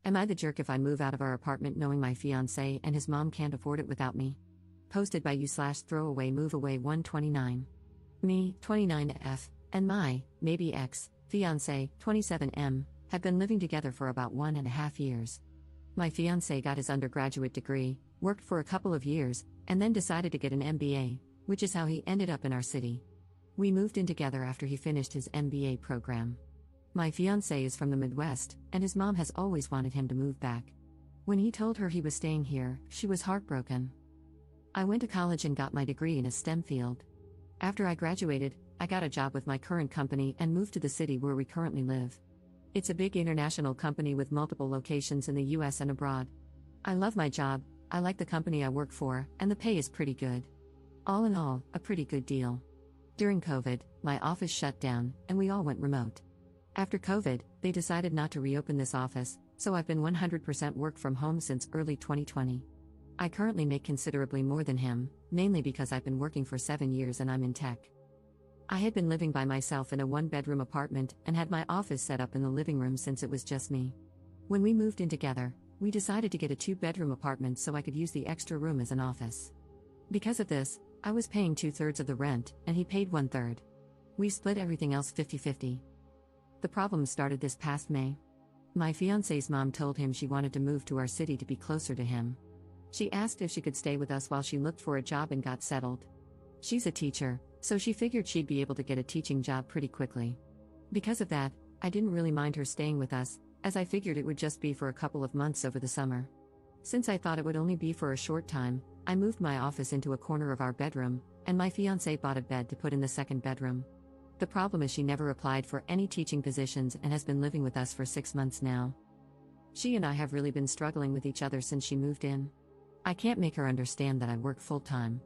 Am I the jerk if I move out of our apartment knowing my fiancé and his mom can't afford it without me? Posted by you/throwaway move away 129. Me, 29F, and my, maybe ex, fiancé, 27M, have been living together for about 1.5 years. My fiancé got his undergraduate degree, worked for a couple of years, and then decided to get an MBA, which is how he ended up in our city. We moved in together after he finished his MBA program. My fiancé is from the Midwest, and his mom has always wanted him to move back. When he told her he was staying here, she was heartbroken. I went to college and got my degree in a STEM field. After I graduated, I got a job with my current company and moved to the city where we currently live. It's a big international company with multiple locations in the US and abroad. I love my job, I like the company I work for, and the pay is pretty good. All in all, a pretty good deal. During COVID, my office shut down, and we all went remote. After COVID, they decided not to reopen this office, so I've been 100% work from home since early 2020. I currently make considerably more than him, mainly because I've been working for 7 years and I'm in tech. I had been living by myself in a 1-bedroom apartment and had my office set up in the living room since it was just me. When we moved in together, we decided to get a 2-bedroom apartment so I could use the extra room as an office. Because of this, I was paying 2/3 of the rent, and he paid 1/3. We split everything else 50-50. The problem started this past May. My fiancé's mom told him she wanted to move to our city to be closer to him. She asked if she could stay with us while she looked for a job and got settled. She's a teacher, so she figured she'd be able to get a teaching job pretty quickly. Because of that, I didn't really mind her staying with us, as I figured it would just be for a couple of months over the summer. Since I thought it would only be for a short time, I moved my office into a corner of our bedroom, and my fiancé bought a bed to put in the second bedroom. The problem is she never applied for any teaching positions and has been living with us for 6 months now. She and I have really been struggling with each other since she moved in. I can't make her understand that I work full-time.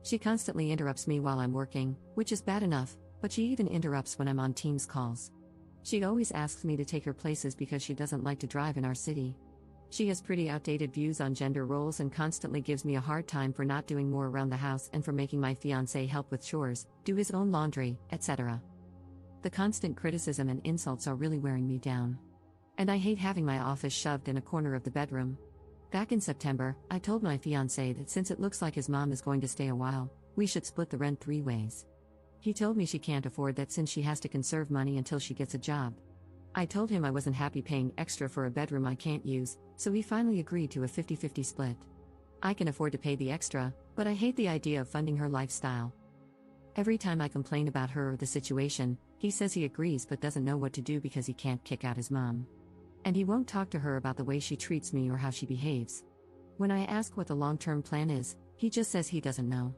She constantly interrupts me while I'm working, which is bad enough, but she even interrupts when I'm on Teams calls. She always asks me to take her places because she doesn't like to drive in our city. She has pretty outdated views on gender roles and constantly gives me a hard time for not doing more around the house and for making my fiancé help with chores, do his own laundry, etc. The constant criticism and insults are really wearing me down. And I hate having my office shoved in a corner of the bedroom. Back in September, I told my fiancé that since it looks like his mom is going to stay a while, we should split the rent 3 ways. He told me she can't afford that since she has to conserve money until she gets a job. I told him I wasn't happy paying extra for a bedroom I can't use, so he finally agreed to a 50-50 split. I can afford to pay the extra, but I hate the idea of funding her lifestyle. Every time I complain about her or the situation, he says he agrees but doesn't know what to do because he can't kick out his mom. And he won't talk to her about the way she treats me or how she behaves. When I ask what the long-term plan is, he just says he doesn't know.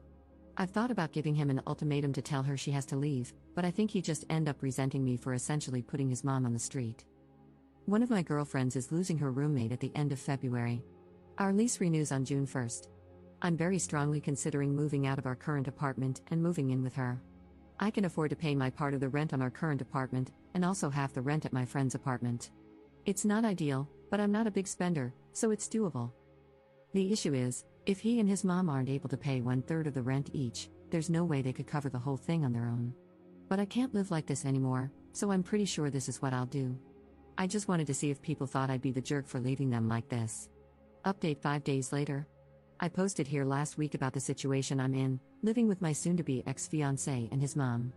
I've thought about giving him an ultimatum to tell her she has to leave, but I think he'd just end up resenting me for essentially putting his mom on the street. One of my girlfriends is losing her roommate at the end of February. Our lease renews on June 1st. I'm very strongly considering moving out of our current apartment and moving in with her. I can afford to pay my part of the rent on our current apartment, and also half the rent at my friend's apartment. It's not ideal, but I'm not a big spender, so it's doable. The issue is, if he and his mom aren't able to pay 1/3 of the rent each, there's no way they could cover the whole thing on their own. But I can't live like this anymore, so I'm pretty sure this is what I'll do. I just wanted to see if people thought I'd be the jerk for leaving them like this. Update 5 days later. I posted here last week about the situation I'm in, living with my soon-to-be ex-fiancé and his mom.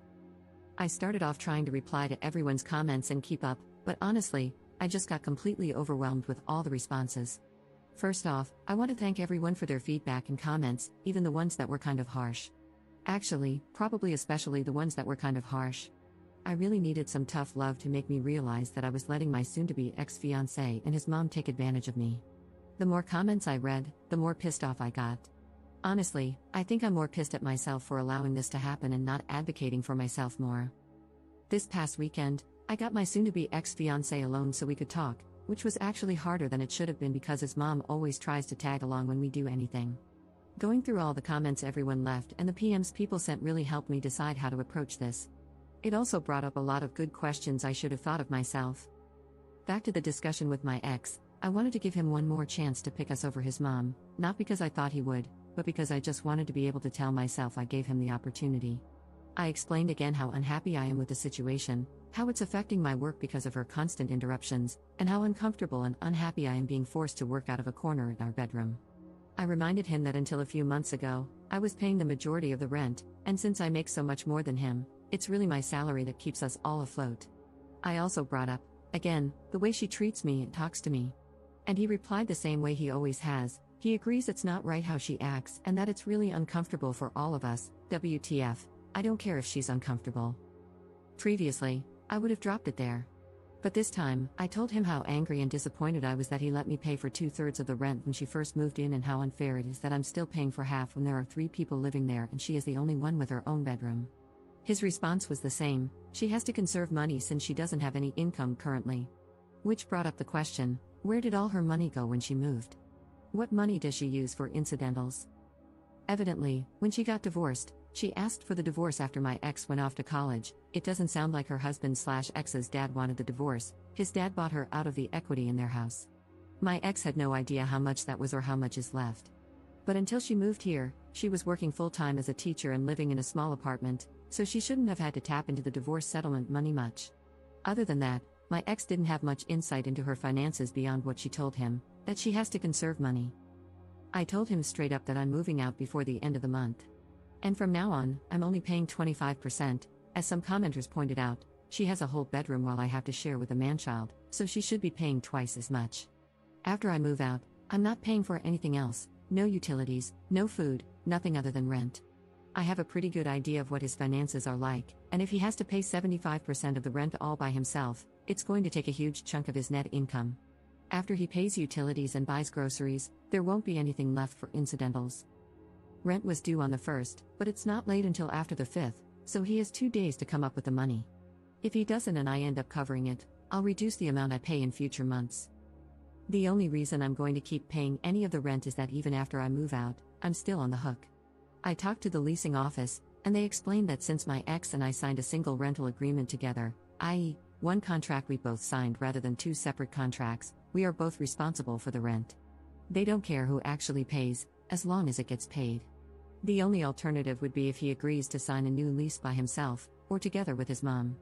I started off trying to reply to everyone's comments and keep up, but honestly, I just got completely overwhelmed with all the responses. First off, I want to thank everyone for their feedback and comments, even the ones that were kind of harsh. Actually, probably especially the ones that were kind of harsh. I really needed some tough love to make me realize that I was letting my soon-to-be ex-fiancé and his mom take advantage of me. The more comments I read, the more pissed off I got. Honestly, I think I'm more pissed at myself for allowing this to happen and not advocating for myself more. This past weekend, I got my soon-to-be ex-fiancé alone so we could talk, which was actually harder than it should have been because his mom always tries to tag along when we do anything. Going through all the comments everyone left and the PMs people sent really helped me decide how to approach this. It also brought up a lot of good questions I should have thought of myself. Back to the discussion with my ex, I wanted to give him one more chance to pick us over his mom, not because I thought he would, but because I just wanted to be able to tell myself I gave him the opportunity. I explained again how unhappy I am with the situation, how it's affecting my work because of her constant interruptions, and how uncomfortable and unhappy I am being forced to work out of a corner in our bedroom. I reminded him that until a few months ago, I was paying the majority of the rent, and since I make so much more than him, it's really my salary that keeps us all afloat. I also brought up, again, the way she treats me and talks to me. And he replied the same way he always has. He agrees it's not right how she acts and that it's really uncomfortable for all of us. WTF, I don't care if she's uncomfortable. Previously, I would have dropped it there. But this time, I told him how angry and disappointed I was that he let me pay for 2/3 of the rent when she first moved in and how unfair it is that I'm still paying for half when there are 3 people living there and she is the only one with her own bedroom. His response was the same: she has to conserve money since she doesn't have any income currently. Which brought up the question, where did all her money go when she moved? What money does she use for incidentals? Evidently, when she got divorced, she asked for the divorce after my ex went off to college. It doesn't sound like her husband/ex's dad wanted the divorce. His dad bought her out of the equity in their house. My ex had no idea how much that was or how much is left. But until she moved here, she was working full-time as a teacher and living in a small apartment, so she shouldn't have had to tap into the divorce settlement money much. Other than that, my ex didn't have much insight into her finances beyond what she told him, that she has to conserve money. I told him straight up that I'm moving out before the end of the month. And from now on, I'm only paying 25%, as some commenters pointed out. She has a whole bedroom while I have to share with a man-child, so she should be paying twice as much. After I move out, I'm not paying for anything else, no utilities, no food, nothing other than rent. I have a pretty good idea of what his finances are like, and if he has to pay 75% of the rent all by himself, it's going to take a huge chunk of his net income. After he pays utilities and buys groceries, there won't be anything left for incidentals. Rent was due on the 1st, but it's not late until after the 5th, so he has 2 days to come up with the money. If he doesn't and I end up covering it, I'll reduce the amount I pay in future months. The only reason I'm going to keep paying any of the rent is that even after I move out, I'm still on the hook. I talked to the leasing office, and they explained that since my ex and I signed a single rental agreement together, i.e., one contract we both signed rather than 2 separate contracts, we are both responsible for the rent. They don't care who actually pays, as long as it gets paid. The only alternative would be if he agrees to sign a new lease by himself, or together with his mom.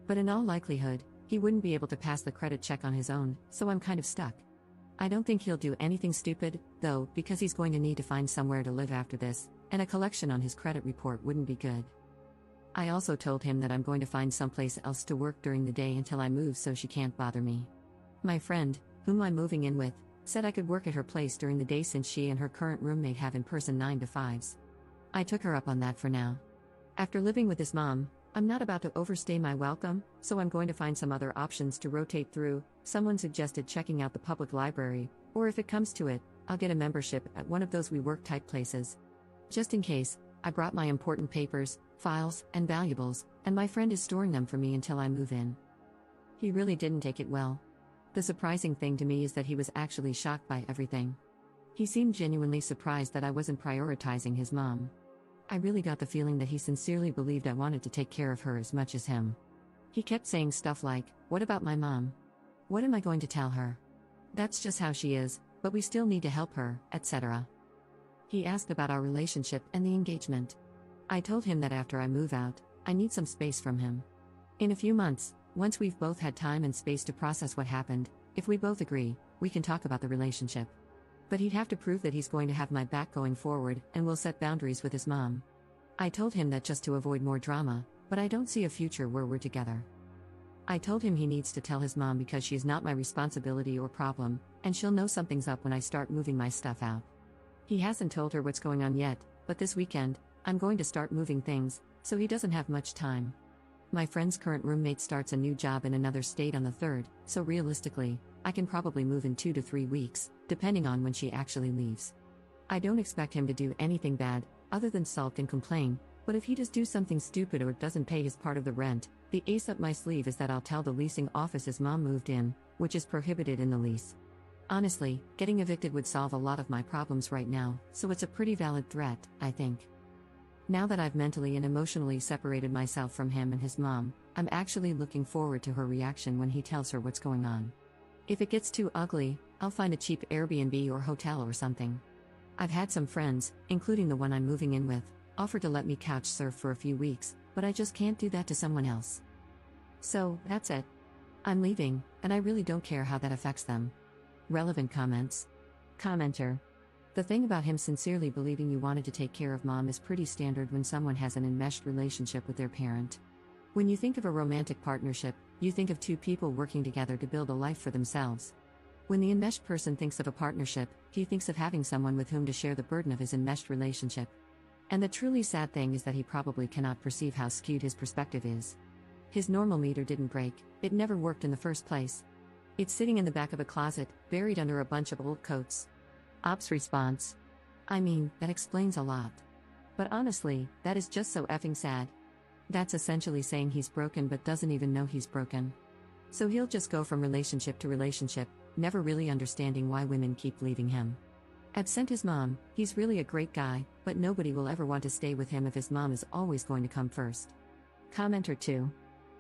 But in all likelihood, he wouldn't be able to pass the credit check on his own, so I'm kind of stuck. I don't think he'll do anything stupid, though, because he's going to need to find somewhere to live after this, and a collection on his credit report wouldn't be good. I also told him that I'm going to find someplace else to work during the day until I move so she can't bother me. My friend, whom I'm moving in with, said I could work at her place during the day since she and her current roommate have in-person 9 to 5s. I took her up on that for now. After living with his mom, I'm not about to overstay my welcome, so I'm going to find some other options to rotate through. Someone suggested checking out the public library, or if it comes to it, I'll get a membership at one of those WeWork type places. Just in case, I brought my important papers, files, and valuables, and my friend is storing them for me until I move in. He really didn't take it well. The surprising thing to me is that he was actually shocked by everything. He seemed genuinely surprised that I wasn't prioritizing his mom. I really got the feeling that he sincerely believed I wanted to take care of her as much as him. He kept saying stuff like, "What about my mom? What am I going to tell her? That's just how she is, but we still need to help her," etc. He asked about our relationship and the engagement. I told him that after I move out, I need some space from him. In a few months, once we've both had time and space to process what happened, if we both agree, we can talk about the relationship. But he'd have to prove that he's going to have my back going forward and will set boundaries with his mom. I told him that just to avoid more drama, but I don't see a future where we're together. I told him he needs to tell his mom because she's not my responsibility or problem, and she'll know something's up when I start moving my stuff out. He hasn't told her what's going on yet, but this weekend, I'm going to start moving things, so he doesn't have much time. My friend's current roommate starts a new job in another state on the 3rd, so realistically, I can probably move in 2 to 3 weeks, depending on when she actually leaves. I don't expect him to do anything bad, other than sulk and complain, but if he does do something stupid or doesn't pay his part of the rent, the ace up my sleeve is that I'll tell the leasing office his mom moved in, which is prohibited in the lease. Honestly, getting evicted would solve a lot of my problems right now, so it's a pretty valid threat, I think. Now that I've mentally and emotionally separated myself from him and his mom, I'm actually looking forward to her reaction when he tells her what's going on. If it gets too ugly, I'll find a cheap Airbnb or hotel or something. I've had some friends, including the one I'm moving in with, offer to let me couch surf for a few weeks, but I just can't do that to someone else. So, that's it. I'm leaving, and I really don't care how that affects them. Relevant comments. Commenter. The thing about him sincerely believing you wanted to take care of mom is pretty standard when someone has an enmeshed relationship with their parent. When you think of a romantic partnership, you think of two people working together to build a life for themselves. When the enmeshed person thinks of a partnership, he thinks of having someone with whom to share the burden of his enmeshed relationship. And the truly sad thing is that he probably cannot perceive how skewed his perspective is. His normal meter didn't break, it never worked in the first place. It's sitting in the back of a closet, buried under a bunch of old coats. Ops response. I mean, that explains a lot. But honestly, that is just so effing sad. That's essentially saying he's broken but doesn't even know he's broken. So he'll just go from relationship to relationship, never really understanding why women keep leaving him. Absent his mom, he's really a great guy, but nobody will ever want to stay with him if his mom is always going to come first. Commenter 2.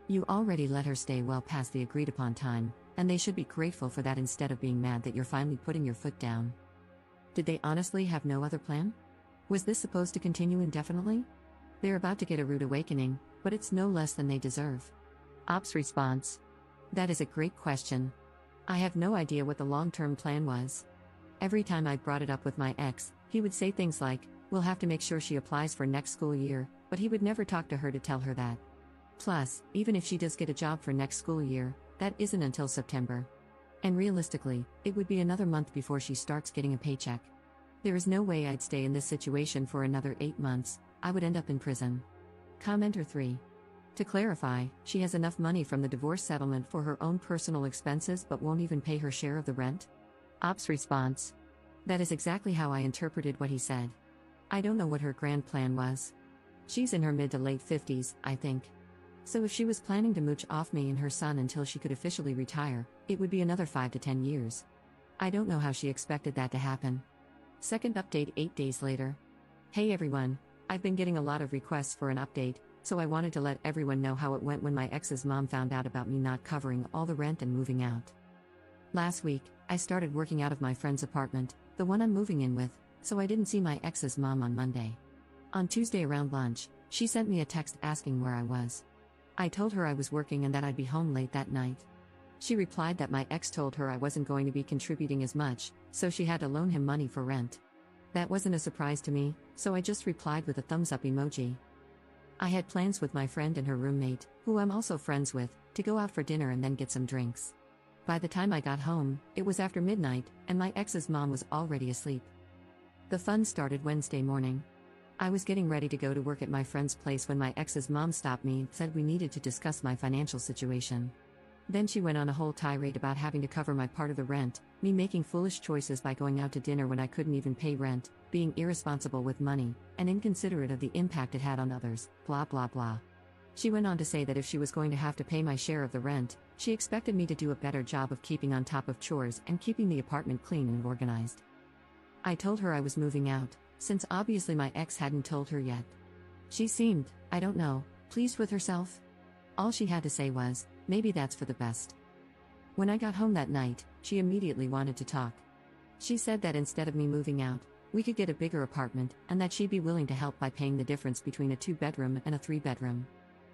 You already let her stay well past the agreed upon time, and they should be grateful for that instead of being mad that you're finally putting your foot down. Did they honestly have no other plan? Was this supposed to continue indefinitely? They're about to get a rude awakening, but it's no less than they deserve. Ops response. That is a great question. I have no idea what the long-term plan was. Every time I brought it up with my ex, he would say things like, we'll have to make sure she applies for next school year, but he would never talk to her to tell her that. Plus, even if she does get a job for next school year, that isn't until September. And realistically, it would be another month before she starts getting a paycheck. There is no way I'd stay in this situation for another 8 months, I would end up in prison. Commenter 3. To clarify, she has enough money from the divorce settlement for her own personal expenses but won't even pay her share of the rent? Ops response. That is exactly how I interpreted what he said. I don't know what her grand plan was. She's in her mid to late 50s, I think. So if she was planning to mooch off me and her son until she could officially retire, it would be another 5 to 10 years. I don't know how she expected that to happen. Second update 8 days later. Hey everyone, I've been getting a lot of requests for an update, so I wanted to let everyone know how it went when my ex's mom found out about me not covering all the rent and moving out. Last week, I started working out of my friend's apartment, the one I'm moving in with, so I didn't see my ex's mom on Monday. On Tuesday around lunch, she sent me a text asking where I was. I told her I was working and that I'd be home late that night. She replied that my ex told her I wasn't going to be contributing as much, so she had to loan him money for rent. That wasn't a surprise to me, so I just replied with a thumbs up emoji. I had plans with my friend and her roommate, who I'm also friends with, to go out for dinner and then get some drinks. By the time I got home, it was after midnight, and my ex's mom was already asleep. The fun started Wednesday morning. I was getting ready to go to work at my friend's place when my ex's mom stopped me and said we needed to discuss my financial situation. Then she went on a whole tirade about having to cover my part of the rent, me making foolish choices by going out to dinner when I couldn't even pay rent, being irresponsible with money, and inconsiderate of the impact it had on others, blah blah blah. She went on to say that if she was going to have to pay my share of the rent, she expected me to do a better job of keeping on top of chores and keeping the apartment clean and organized. I told her I was moving out, since obviously my ex hadn't told her yet. She seemed, I don't know, pleased with herself. All she had to say was, maybe that's for the best. When I got home that night, she immediately wanted to talk. She said that instead of me moving out, we could get a bigger apartment, and that she'd be willing to help by paying the difference between a 2-bedroom and a 3-bedroom.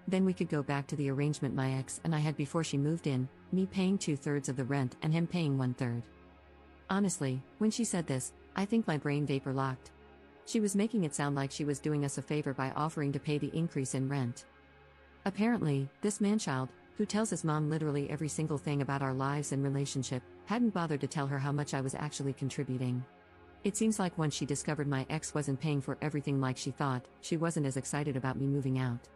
Then we could go back to the arrangement my ex and I had before she moved in, me paying 2/3 of the rent and him paying 1/3. Honestly, when she said this, I think my brain vapor locked. She was making it sound like she was doing us a favor by offering to pay the increase in rent. Apparently, this manchild, who tells his mom literally every single thing about our lives and relationship, hadn't bothered to tell her how much I was actually contributing. It seems like once she discovered my ex wasn't paying for everything like she thought, she wasn't as excited about me moving out.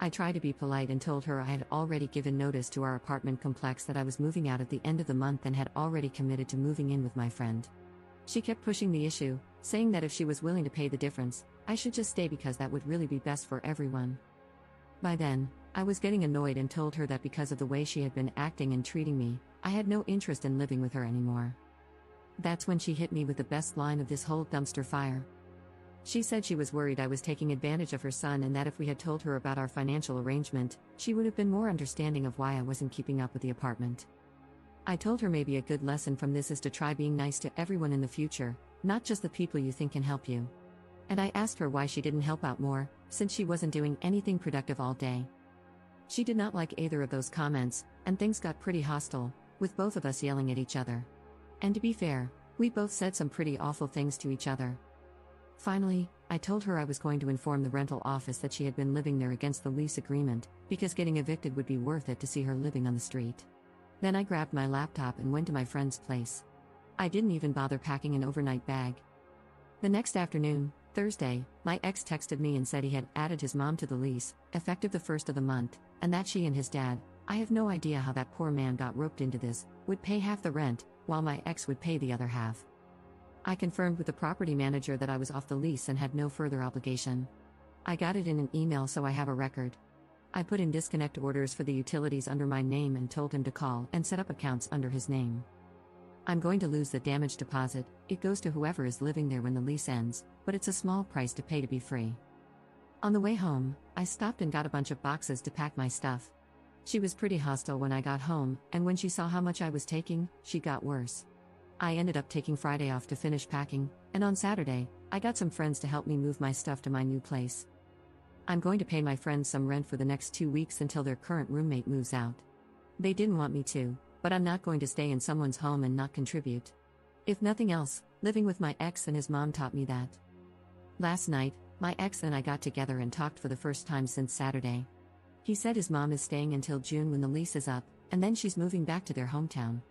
I tried to be polite and told her I had already given notice to our apartment complex that I was moving out at the end of the month and had already committed to moving in with my friend. She kept pushing the issue, saying that if she was willing to pay the difference, I should just stay because that would really be best for everyone. By then, I was getting annoyed and told her that because of the way she had been acting and treating me, I had no interest in living with her anymore. That's when she hit me with the best line of this whole dumpster fire. She said she was worried I was taking advantage of her son and that if we had told her about our financial arrangement, she would have been more understanding of why I wasn't keeping up with the apartment. I told her maybe a good lesson from this is to try being nice to everyone in the future, not just the people you think can help you. And I asked her why she didn't help out more, since she wasn't doing anything productive all day. She did not like either of those comments, and things got pretty hostile, with both of us yelling at each other. And to be fair, we both said some pretty awful things to each other. Finally, I told her I was going to inform the rental office that she had been living there against the lease agreement, because getting evicted would be worth it to see her living on the street. Then I grabbed my laptop and went to my friend's place. I didn't even bother packing an overnight bag. The next afternoon, Thursday, my ex texted me and said he had added his mom to the lease, effective the first of the month, and that she and his dad, I have no idea how that poor man got roped into this, would pay half the rent, while my ex would pay the other half. I confirmed with the property manager that I was off the lease and had no further obligation. I got it in an email, so I have a record. I put in disconnect orders for the utilities under my name and told him to call and set up accounts under his name. I'm going to lose the damage deposit. It goes to whoever is living there when the lease ends, but it's a small price to pay to be free. On the way home, I stopped and got a bunch of boxes to pack my stuff. She was pretty hostile when I got home, and when she saw how much I was taking, she got worse. I ended up taking Friday off to finish packing, and on Saturday, I got some friends to help me move my stuff to my new place. I'm going to pay my friends some rent for the next 2 weeks until their current roommate moves out. They didn't want me to, but I'm not going to stay in someone's home and not contribute. If nothing else, living with my ex and his mom taught me that. Last night, my ex and I got together and talked for the first time since Saturday. He said his mom is staying until June when the lease is up, and then she's moving back to their hometown.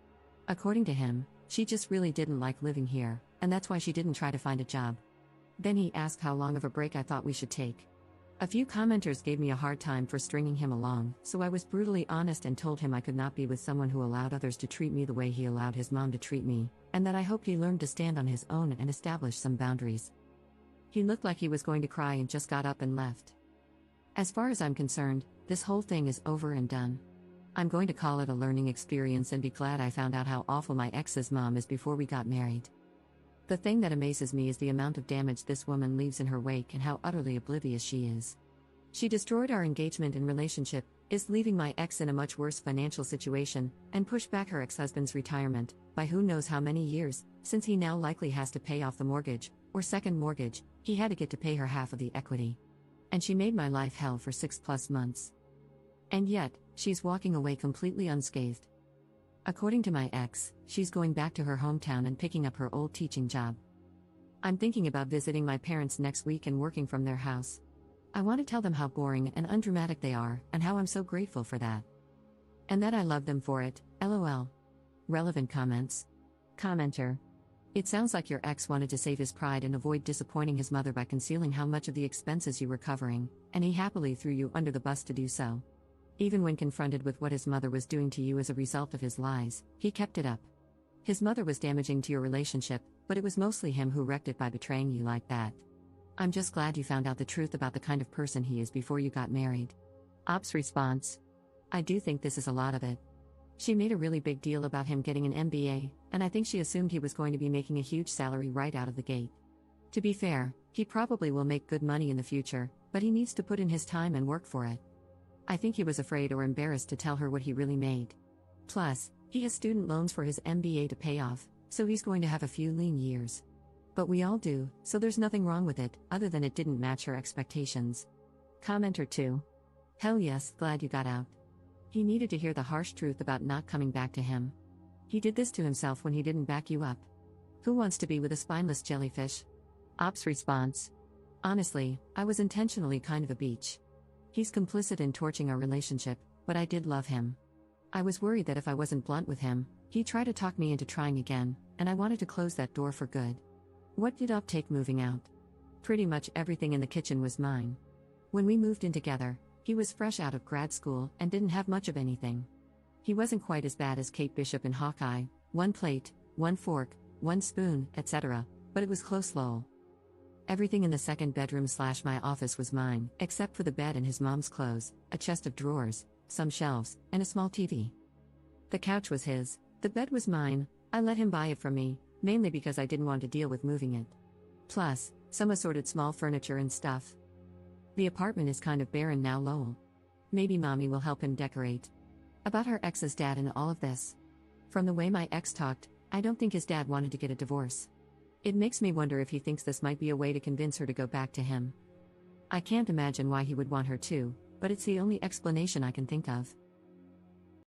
According to him, she just really didn't like living here, and that's why she didn't try to find a job. Then he asked how long of a break I thought we should take. A few commenters gave me a hard time for stringing him along, so I was brutally honest and told him I could not be with someone who allowed others to treat me the way he allowed his mom to treat me, and that I hoped he learned to stand on his own and establish some boundaries. He looked like he was going to cry and just got up and left. As far as I'm concerned, this whole thing is over and done. I'm going to call it a learning experience and be glad I found out how awful my ex's mom is before we got married. The thing that amazes me is the amount of damage this woman leaves in her wake and how utterly oblivious she is. She destroyed our engagement and relationship, is leaving my ex in a much worse financial situation, and pushed back her ex-husband's retirement, by who knows how many years, since he now likely has to pay off the mortgage, or second mortgage, he had to get to pay her half of the equity. And she made my life hell for 6+ months. And yet, she's walking away completely unscathed. According to my ex, she's going back to her hometown and picking up her old teaching job. I'm thinking about visiting my parents next week and working from their house. I want to tell them how boring and undramatic they are, and how I'm so grateful for that. And that I love them for it, lol. Relevant comments. Commenter. It sounds like your ex wanted to save his pride and avoid disappointing his mother by concealing how much of the expenses you were covering, and he happily threw you under the bus to do so. Even when confronted with what his mother was doing to you as a result of his lies, he kept it up. His mother was damaging to your relationship, but it was mostly him who wrecked it by betraying you like that. I'm just glad you found out the truth about the kind of person he is before you got married. Ops response. I do think this is a lot of it. She made a really big deal about him getting an MBA, and I think she assumed he was going to be making a huge salary right out of the gate. To be fair, he probably will make good money in the future, but he needs to put in his time and work for it. I think he was afraid or embarrassed to tell her what he really made. Plus, he has student loans for his MBA to pay off, so he's going to have a few lean years. But we all do, so there's nothing wrong with it, other than it didn't match her expectations. Commenter 2. Hell yes, glad you got out. He needed to hear the harsh truth about not coming back to him. He did this to himself when he didn't back you up. Who wants to be with a spineless jellyfish? Ops response. Honestly, I was intentionally kind of a beach. He's complicit in torching our relationship, but I did love him. I was worried that if I wasn't blunt with him, he'd try to talk me into trying again, and I wanted to close that door for good. What did Up take moving out? Pretty much everything in the kitchen was mine. When we moved in together, he was fresh out of grad school and didn't have much of anything. He wasn't quite as bad as Kate Bishop in Hawkeye, 1 plate, 1 fork, 1 spoon, etc., but it was close lol. Everything in the second bedroom/my office was mine, except for the bed and his mom's clothes, a chest of drawers, some shelves, and a small TV. The couch was his, the bed was mine. I let him buy it from me, mainly because I didn't want to deal with moving it. Plus, some assorted small furniture and stuff. The apartment is kind of barren now lol. Maybe mommy will help him decorate. About her ex's dad and all of this. From the way my ex talked, I don't think his dad wanted to get a divorce. It makes me wonder if he thinks this might be a way to convince her to go back to him. I can't imagine why he would want her to, but it's the only explanation I can think of.